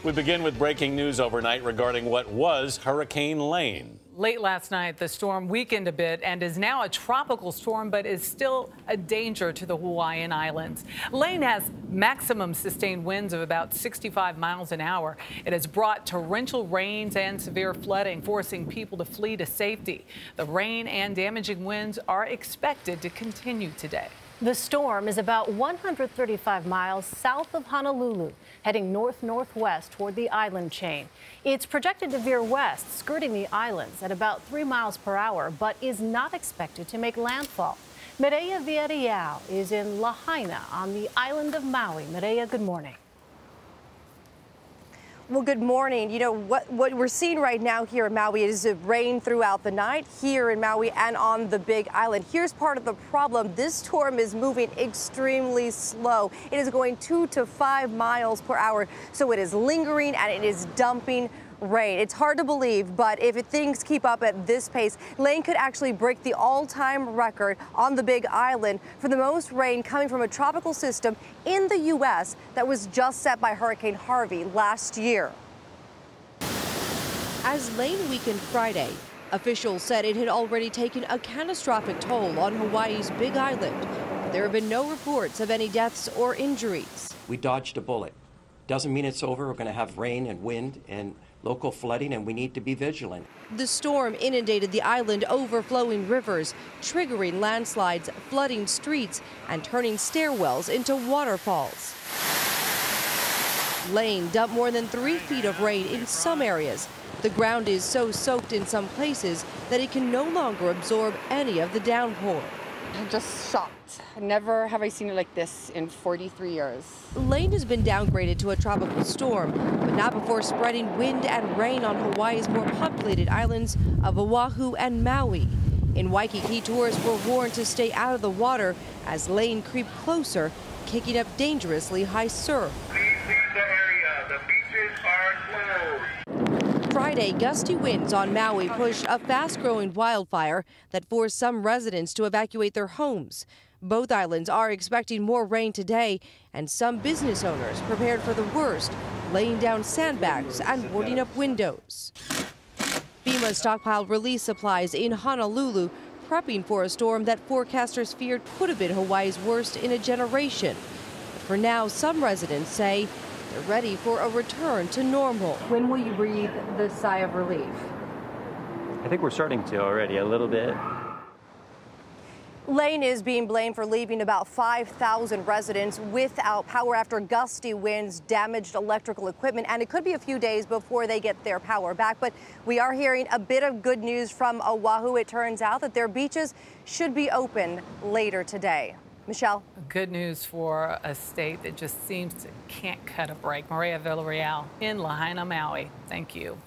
We begin with breaking news overnight regarding what was Hurricane Lane. Late last night, the storm weakened a bit and is now a tropical storm, but is still a danger to the Hawaiian Islands. Lane has maximum sustained winds of about 65 miles an hour. It has brought torrential rains and severe flooding, forcing people to flee to safety. The rain and damaging winds are expected to continue today. The storm is about 135 miles south of Honolulu, heading north-northwest toward the island chain. It's projected to veer west, skirting the islands at about 3 miles per hour, but is not expected to make landfall. Mireya Villarreal is in Lahaina on the island of Maui. Mireya, good morning. Well, good morning. You know, what we're seeing right now here in Maui is rain throughout the night here in Maui and on the Big Island. Here's part of the problem. This storm is moving extremely slow. It is going 2 to 5 miles per hour. So it is lingering and it is dumping rain. It's hard to believe, but if things keep up at this pace, Lane could actually break the all-time record on the Big Island for the most rain coming from a tropical system in the U.S. that was just set by Hurricane Harvey last year. As Lane weakened Friday, officials said it had already taken a catastrophic toll on Hawaii's Big Island. But there have been no reports of any deaths or injuries. We dodged a bullet. Doesn't mean it's over. We're going to have rain and wind and local flooding, and we need to be vigilant. The storm inundated the island, overflowing rivers, triggering landslides, flooding streets, and turning stairwells into waterfalls. Lane dumped more than 3 feet of rain in some areas. The ground is so soaked in some places that it can no longer absorb any of the downpour. I'm just shocked. Never have I seen it like this in 43 years. Lane has been downgraded to a tropical storm, but not before spreading wind and rain on Hawaii's more populated islands of Oahu and Maui. In Waikiki, tourists were warned to stay out of the water as Lane creeped closer, kicking up dangerously high surf. Please leave the area. The beaches are closed. Friday, gusty winds on Maui pushed a fast-growing wildfire that forced some residents to evacuate their homes. Both islands are expecting more rain today, and some business owners prepared for the worst, laying down sandbags and boarding up windows. FEMA stockpiled relief supplies in Honolulu, prepping for a storm that forecasters feared could have been Hawaii's worst in a generation. But for now, some residents say they're ready for a return to normal. When will you breathe the sigh of relief? I think we're starting to already, a little bit. Lane is being blamed for leaving about 5,000 residents without power after gusty winds damaged electrical equipment, and it could be a few days before they get their power back. But we are hearing a bit of good news from Oahu. It turns out that their beaches should be open later today. Michelle? Good news for a state that just seems to can't cut a break. Mireya Villarreal in Lahaina, Maui. Thank you.